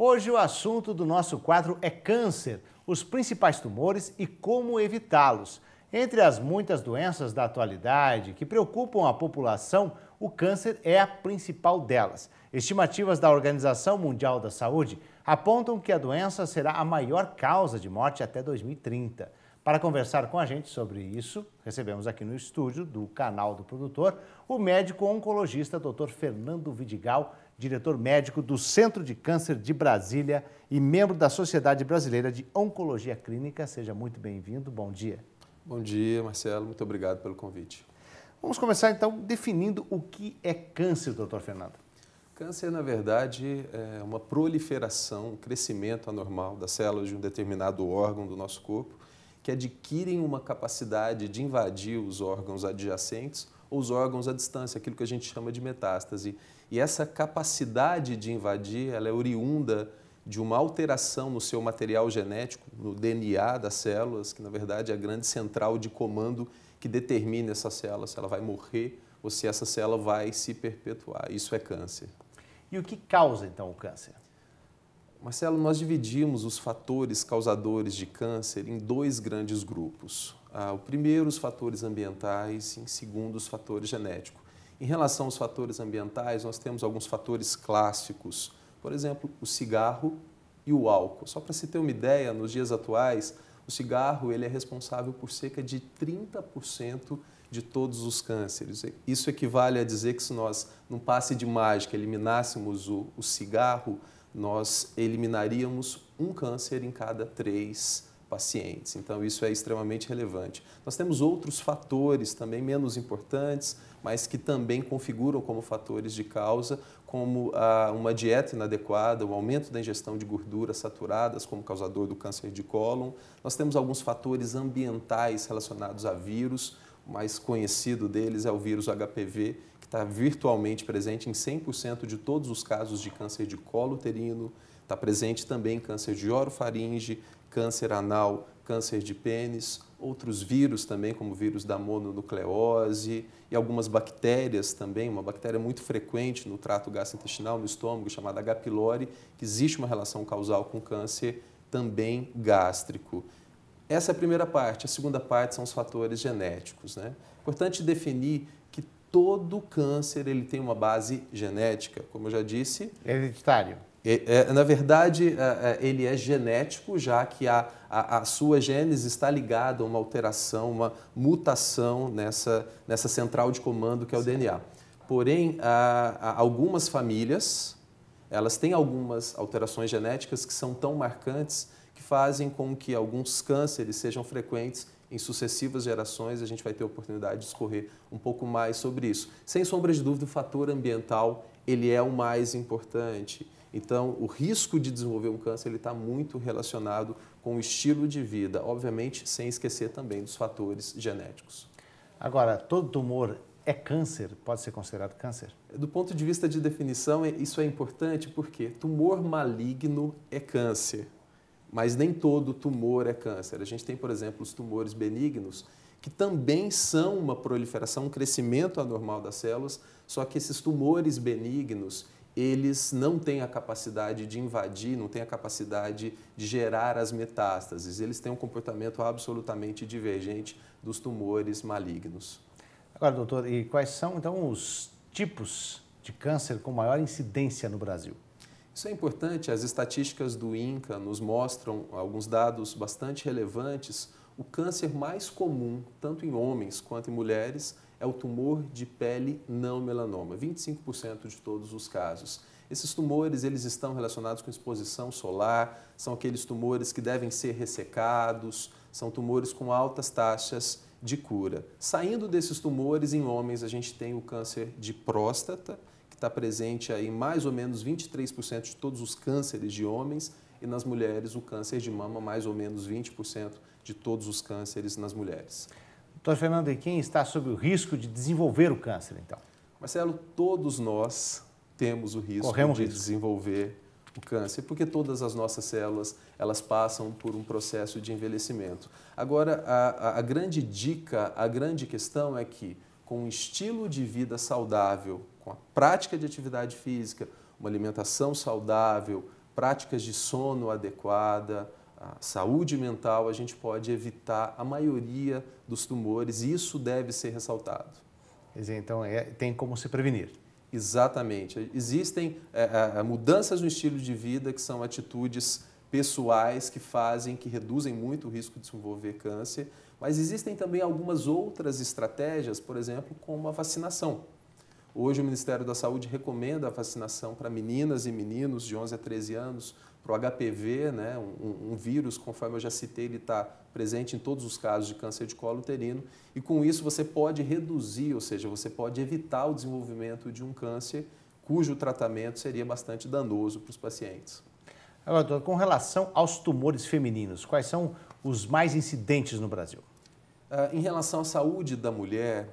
Hoje o assunto do nosso quadro é câncer, os principais tumores e como evitá-los. Entre as muitas doenças da atualidade que preocupam a população, o câncer é a principal delas. Estimativas da Organização Mundial da Saúde apontam que a doença será a maior causa de morte até 2030. Para conversar com a gente sobre isso, recebemos aqui no estúdio do canal do produtor o médico oncologista Dr. Fernando Vidigal, diretor médico do Centro de Câncer de Brasília e membro da Sociedade Brasileira de Oncologia Clínica. Seja muito bem-vindo, bom dia. Bom dia, Marcelo, muito obrigado pelo convite. Vamos começar então definindo o que é câncer, Dr. Fernando. Câncer, na verdade, é uma proliferação, um crescimento anormal das células de um determinado órgão do nosso corpo que adquirem uma capacidade de invadir os órgãos adjacentes ou os órgãos à distância, aquilo que a gente chama de metástase. E essa capacidade de invadir, ela é oriunda de uma alteração no seu material genético, no DNA das células, que na verdade é a grande central de comando que determina essa célula, se ela vai morrer ou se essa célula vai se perpetuar. Isso é câncer. E o que causa então o câncer? Marcelo, nós dividimos os fatores causadores de câncer em dois grandes grupos. O primeiro, os fatores ambientais, e em segundo, os fatores genéticos. Em relação aos fatores ambientais, nós temos alguns fatores clássicos, por exemplo, o cigarro e o álcool. Só para se ter uma ideia, nos dias atuais, o cigarro ele é responsável por cerca de 30% de todos os cânceres. Isso equivale a dizer que se nós, num passe de mágica, eliminássemos o cigarro, nós eliminaríamos um câncer em cada 3 pacientes. Então, isso é extremamente relevante. Nós temos outros fatores também menos importantes, mas que também configuram como fatores de causa, como uma dieta inadequada, o aumento da ingestão de gorduras saturadas como causador do câncer de cólon. Nós temos alguns fatores ambientais relacionados a vírus, o mais conhecido deles é o vírus HPV, que está virtualmente presente em 100% de todos os casos de câncer de colo uterino, está presente também em câncer de orofaringe, câncer anal, câncer de pênis, outros vírus também, como o vírus da mononucleose e algumas bactérias também, uma bactéria muito frequente no trato gastrointestinal, no estômago, chamada H. pylori, que existe uma relação causal com câncer também gástrico. Essa é a primeira parte. A segunda parte são os fatores genéticos, né? Importante definir que todo câncer ele tem uma base genética, como eu já disse. Hereditário. Na verdade, ele é genético, já que a sua gênese está ligada a uma alteração, uma mutação nessa central de comando que é o DNA. Porém, algumas famílias, elas têm algumas alterações genéticas que são tão marcantes que fazem com que alguns cânceres sejam frequentes em sucessivas gerações. A gente vai ter a oportunidade de discorrer um pouco mais sobre isso. Sem sombra de dúvida, o fator ambiental ele é o mais importante. Então, o risco de desenvolver um câncer está muito relacionado com o estilo de vida, obviamente sem esquecer também dos fatores genéticos. Agora, todo tumor é câncer? Pode ser considerado câncer? Do ponto de vista de definição, isso é importante porque tumor maligno é câncer, mas nem todo tumor é câncer. A gente tem, por exemplo, os tumores benignos, que também são uma proliferação, um crescimento anormal das células, só que esses tumores benignos, eles não têm a capacidade de invadir, não têm a capacidade de gerar as metástases. Eles têm um comportamento absolutamente divergente dos tumores malignos. Agora, doutor, e quais são, então, os tipos de câncer com maior incidência no Brasil? Isso é importante. As estatísticas do INCA nos mostram alguns dados bastante relevantes. O câncer mais comum, tanto em homens quanto em mulheres, é o tumor de pele não melanoma, 25% de todos os casos. Esses tumores eles estão relacionados com exposição solar, são aqueles tumores que devem ser ressecados, são tumores com altas taxas de cura. Saindo desses tumores, em homens, a gente tem o câncer de próstata, que está presente aí em mais ou menos 23% de todos os cânceres de homens, e nas mulheres o câncer de mama, mais ou menos 20% de todos os cânceres nas mulheres. Doutor Fernando, e quem está sob o risco de desenvolver o câncer, então? Marcelo, todos nós temos o risco de desenvolver o câncer, porque todas as nossas células, elas passam por um processo de envelhecimento. Agora, a grande dica, a grande questão é que, com um estilo de vida saudável, com a prática de atividade física, uma alimentação saudável, práticas de sono adequada, a saúde mental, a gente pode evitar a maioria dos tumores e isso deve ser ressaltado. Quer dizer, então tem como se prevenir. Exatamente. Existem mudanças no estilo de vida que são atitudes pessoais que reduzem muito o risco de desenvolver câncer, mas existem também algumas outras estratégias, por exemplo, como a vacinação. Hoje o Ministério da Saúde recomenda a vacinação para meninas e meninos de 11 a 13 anos, para o HPV, né, um vírus, conforme eu já citei, ele está presente em todos os casos de câncer de colo uterino, e com isso você pode reduzir, ou seja, você pode evitar o desenvolvimento de um câncer cujo tratamento seria bastante danoso para os pacientes. Agora, doutor, com relação aos tumores femininos, quais são os mais incidentes no Brasil? Em relação à saúde da mulher,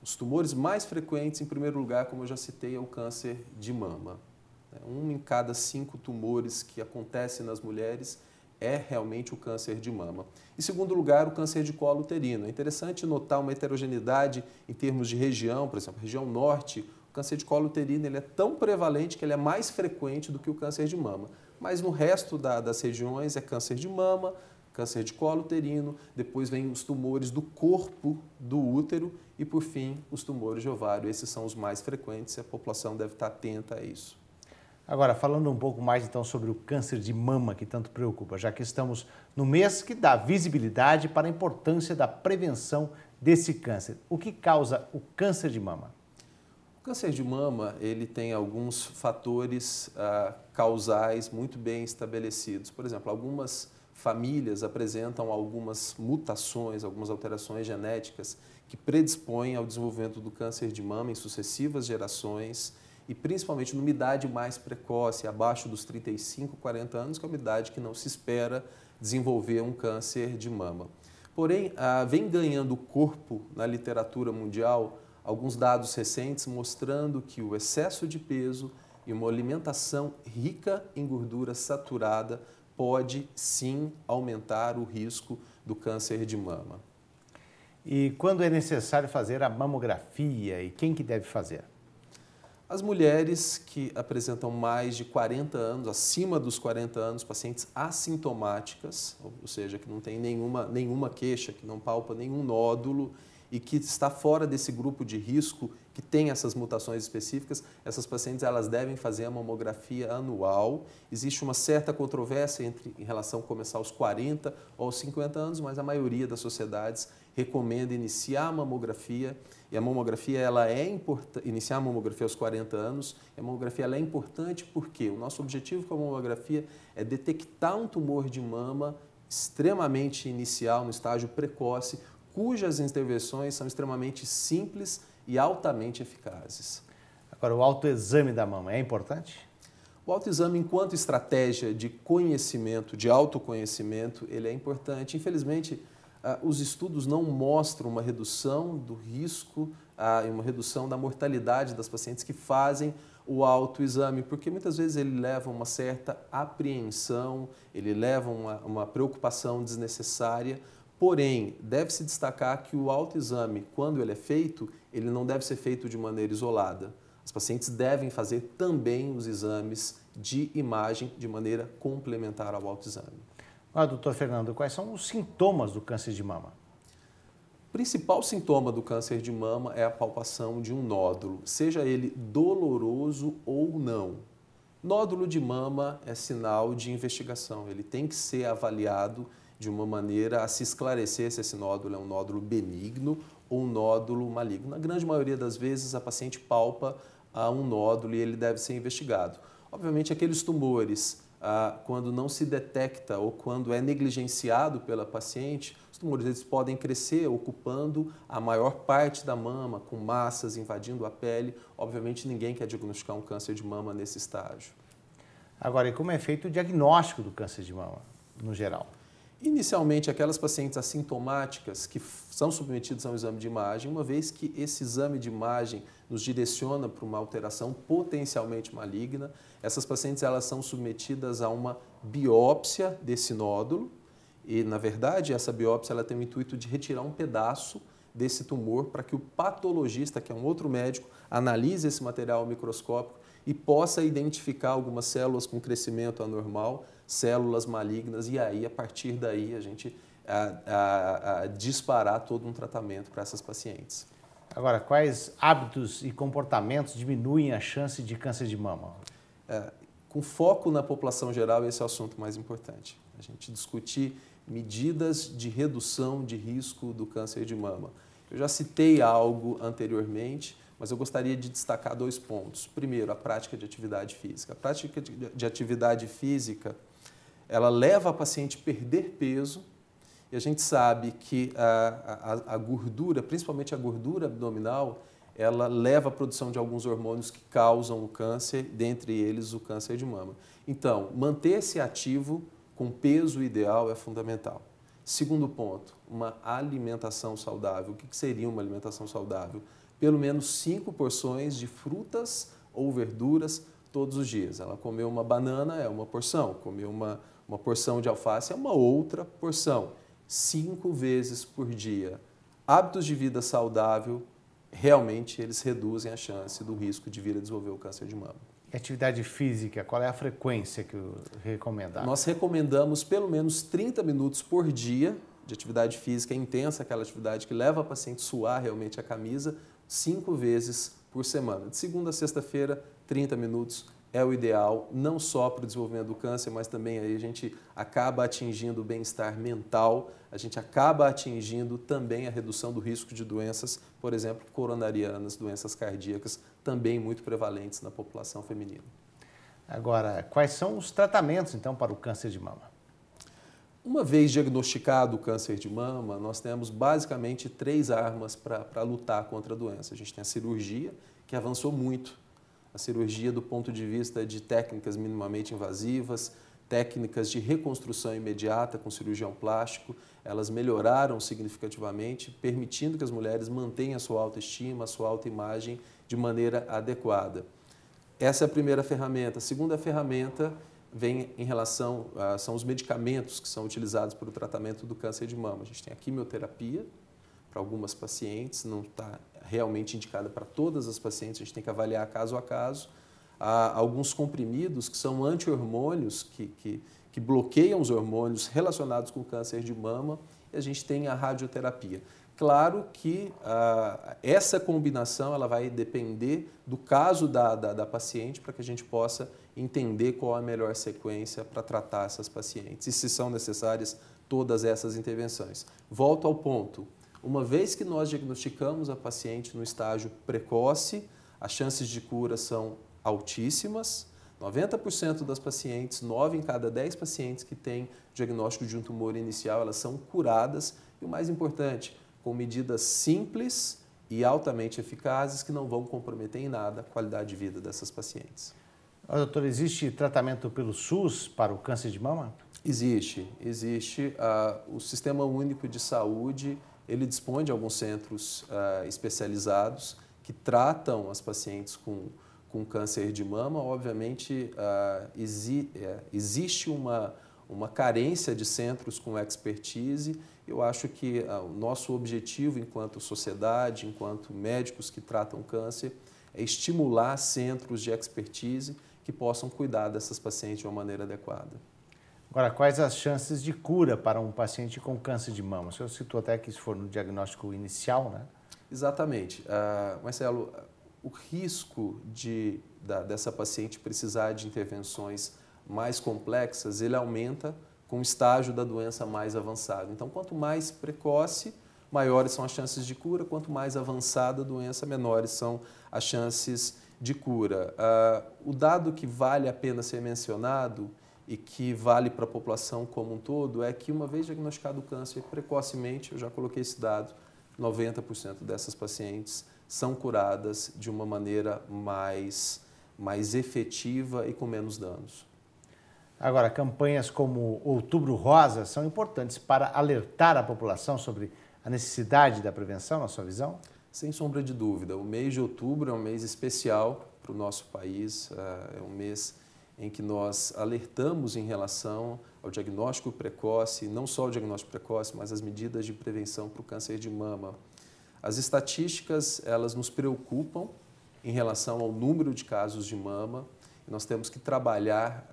os tumores mais frequentes, em primeiro lugar, como eu já citei, é o câncer de mama. 1 em cada 5 tumores que acontecem nas mulheres é realmente o câncer de mama. Em segundo lugar, o câncer de colo uterino. É interessante notar uma heterogeneidade em termos de região, por exemplo, região norte, o câncer de colo uterino ele é tão prevalente que ele é mais frequente do que o câncer de mama. Mas no resto das regiões é câncer de mama, câncer de colo uterino, depois vem os tumores do corpo do útero e, por fim, os tumores de ovário. Esses são os mais frequentes e a população deve estar atenta a isso. Agora, falando um pouco mais então sobre o câncer de mama que tanto preocupa, já que estamos no mês que dá visibilidade para a importância da prevenção desse câncer. O que causa o câncer de mama? O câncer de mama ele tem alguns fatores causais muito bem estabelecidos. Por exemplo, algumas famílias apresentam algumas mutações, algumas alterações genéticas que predispõem ao desenvolvimento do câncer de mama em sucessivas gerações e principalmente numa idade mais precoce, abaixo dos 35, 40 anos, que é uma idade que não se espera desenvolver um câncer de mama. Porém, vem ganhando corpo na literatura mundial alguns dados recentes mostrando que o excesso de peso e uma alimentação rica em gordura saturada pode sim aumentar o risco do câncer de mama. E quando é necessário fazer a mamografia e quem que deve fazer? As mulheres que apresentam mais de 40 anos, acima dos 40 anos, pacientes assintomáticas, ou seja, que não tem nenhuma queixa, que não palpa nenhum nódulo e que está fora desse grupo de risco que tem essas mutações específicas, essas pacientes elas devem fazer a mamografia anual. Existe uma certa controvérsia em relação a começar aos 40 ou aos 50 anos, mas a maioria das sociedades recomenda iniciar a mamografia. E a mamografia ela é importante, iniciar a mamografia aos 40 anos, a mamografia ela é importante porque o nosso objetivo com a mamografia é detectar um tumor de mama extremamente inicial, no estágio precoce, cujas intervenções são extremamente simples e altamente eficazes. Agora, o autoexame da mama é importante? O autoexame, enquanto estratégia de conhecimento, de autoconhecimento, ele é importante. Infelizmente, os estudos não mostram uma redução do risco e uma redução da mortalidade das pacientes que fazem o autoexame, porque muitas vezes ele leva uma certa apreensão, ele leva uma preocupação desnecessária. Porém, deve-se destacar que o autoexame, quando ele é feito, ele não deve ser feito de maneira isolada. As pacientes devem fazer também os exames de imagem de maneira complementar ao autoexame. Agora, doutor Fernando, quais são os sintomas do câncer de mama? O principal sintoma do câncer de mama é a palpação de um nódulo, seja ele doloroso ou não. Nódulo de mama é sinal de investigação, ele tem que ser avaliado de uma maneira a se esclarecer se esse nódulo é um nódulo benigno ou um nódulo maligno. Na grande maioria das vezes, a paciente palpa um nódulo e ele deve ser investigado. Obviamente, aqueles tumores, quando não se detecta ou quando é negligenciado pela paciente, os tumores eles podem crescer ocupando a maior parte da mama, com massas invadindo a pele. Obviamente, ninguém quer diagnosticar um câncer de mama nesse estágio. Agora, e como é feito o diagnóstico do câncer de mama, no geral? Inicialmente, aquelas pacientes assintomáticas que são submetidas a um exame de imagem, uma vez que esse exame de imagem nos direciona para uma alteração potencialmente maligna, essas pacientes elas são submetidas a uma biópsia desse nódulo e, na verdade, essa biópsia ela tem o intuito de retirar um pedaço desse tumor para que o patologista, que é um outro médico, analise esse material microscópico e possa identificar algumas células com crescimento anormal, células malignas, e aí, a partir daí, a gente disparar todo um tratamento para essas pacientes. Agora, quais hábitos e comportamentos diminuem a chance de câncer de mama? Com foco na população geral, esse é o assunto mais importante. A gente discutir medidas de redução de risco do câncer de mama. Eu já citei algo anteriormente, mas eu gostaria de destacar 2 pontos. Primeiro, a prática de atividade física. A prática de atividade física, ela leva a paciente a perder peso, e a gente sabe que a gordura, principalmente a gordura abdominal, ela leva à produção de alguns hormônios que causam o câncer, dentre eles o câncer de mama. Então, manter-se ativo com peso ideal é fundamental. Segundo ponto, uma alimentação saudável. O que seria uma alimentação saudável? Pelo menos 5 porções de frutas ou verduras todos os dias. Ela comeu uma banana, é uma porção. Comeu uma porção de alface, é uma outra porção. 5 vezes por dia. Hábitos de vida saudável, realmente eles reduzem a chance do risco de vir a desenvolver o câncer de mama. E atividade física, qual é a frequência que recomendamos? Nós recomendamos pelo menos 30 minutos por dia de atividade física intensa, aquela atividade que leva a paciente a suar realmente a camisa, 5 vezes por semana. De segunda a sexta-feira, 30 minutos é o ideal, não só para o desenvolvimento do câncer, mas também aí a gente acaba atingindo o bem-estar mental, a gente acaba atingindo também a redução do risco de doenças, por exemplo, coronarianas, doenças cardíacas, também muito prevalentes na população feminina. Agora, quais são os tratamentos, então, para o câncer de mama? Uma vez diagnosticado o câncer de mama, nós temos basicamente 3 armas para lutar contra a doença. A gente tem a cirurgia, que avançou muito. A cirurgia do ponto de vista de técnicas minimamente invasivas, técnicas de reconstrução imediata com cirurgião plástico, elas melhoraram significativamente, permitindo que as mulheres mantenham a sua autoestima, a sua autoimagem de maneira adequada. Essa é a primeira ferramenta. A segunda ferramenta vem em relação, são os medicamentos que são utilizados para o tratamento do câncer de mama. A gente tem a quimioterapia, para algumas pacientes, não está realmente indicada para todas as pacientes, a gente tem que avaliar caso a caso. Há alguns comprimidos que são anti-hormônios, que bloqueiam os hormônios relacionados com o câncer de mama, e a gente tem a radioterapia. Claro que essa combinação ela vai depender do caso da paciente para que a gente possa entender qual a melhor sequência para tratar essas pacientes e se são necessárias todas essas intervenções. Volto ao ponto. Uma vez que nós diagnosticamos a paciente no estágio precoce, as chances de cura são altíssimas. 90% das pacientes, 9 em cada 10 pacientes que têm diagnóstico de um tumor inicial, elas são curadas. E o mais importante, com medidas simples e altamente eficazes que não vão comprometer em nada a qualidade de vida dessas pacientes. Doutor, existe tratamento pelo SUS para o câncer de mama? Existe. O Sistema Único de Saúde, ele dispõe de alguns centros especializados que tratam as pacientes com câncer de mama. Obviamente, existe uma carência de centros com expertise. Eu acho que o nosso objetivo enquanto sociedade, enquanto médicos que tratam câncer, é estimular centros de expertise que possam cuidar dessas pacientes de uma maneira adequada. Agora, quais as chances de cura para um paciente com câncer de mama? O senhor citou até que se for no diagnóstico inicial, né? Exatamente. Marcelo, o risco dessa paciente precisar de intervenções mais complexas, ele aumenta com o estágio da doença mais avançado. Então, quanto mais precoce, maiores são as chances de cura, quanto mais avançada a doença, menores são as chances de cura. O dado que vale a pena ser mencionado e que vale para a população como um todo é que, uma vez diagnosticado o câncer precocemente, eu já coloquei esse dado, 90% dessas pacientes são curadas de uma maneira mais efetiva e com menos danos. Agora, campanhas como Outubro Rosa são importantes para alertar a população sobre a necessidade da prevenção, na sua visão? Sem sombra de dúvida. O mês de outubro é um mês especial para o nosso país, é um mês em que nós alertamos em relação ao diagnóstico precoce, não só o diagnóstico precoce, mas as medidas de prevenção para o câncer de mama. As estatísticas, elas nos preocupam em relação ao número de casos de mama. Nós temos que trabalhar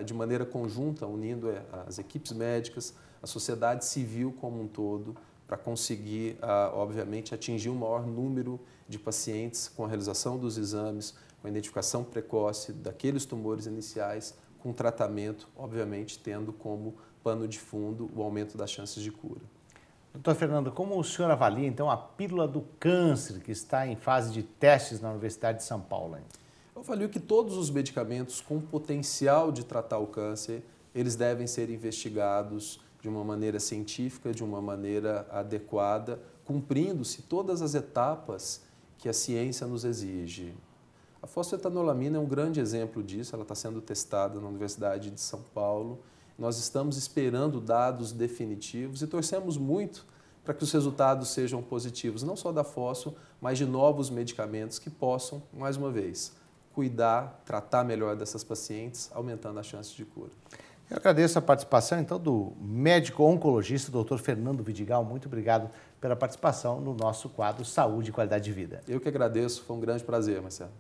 de maneira conjunta, unindo as equipes médicas, a sociedade civil como um todo, para conseguir, obviamente, atingir um maior número de pacientes com a realização dos exames, com a identificação precoce daqueles tumores iniciais, com tratamento, obviamente, tendo como pano de fundo o aumento das chances de cura. Doutor Fernando, como o senhor avalia, então, a pílula do câncer que está em fase de testes na Universidade de São Paulo? Hein? Eu avalio que todos os medicamentos com potencial de tratar o câncer, eles devem ser investigados de uma maneira científica, de uma maneira adequada, cumprindo-se todas as etapas que a ciência nos exige. A fosfetanolamina é um grande exemplo disso, ela está sendo testada na Universidade de São Paulo. Nós estamos esperando dados definitivos e torcemos muito para que os resultados sejam positivos, não só da fosfo, mas de novos medicamentos que possam, mais uma vez, cuidar, tratar melhor dessas pacientes, aumentando as chances de cura. Eu agradeço a participação, então, do médico oncologista, Dr. Fernando Vidigal. Muito obrigado pela participação no nosso quadro Saúde e Qualidade de Vida. Eu que agradeço, foi um grande prazer, Marcelo.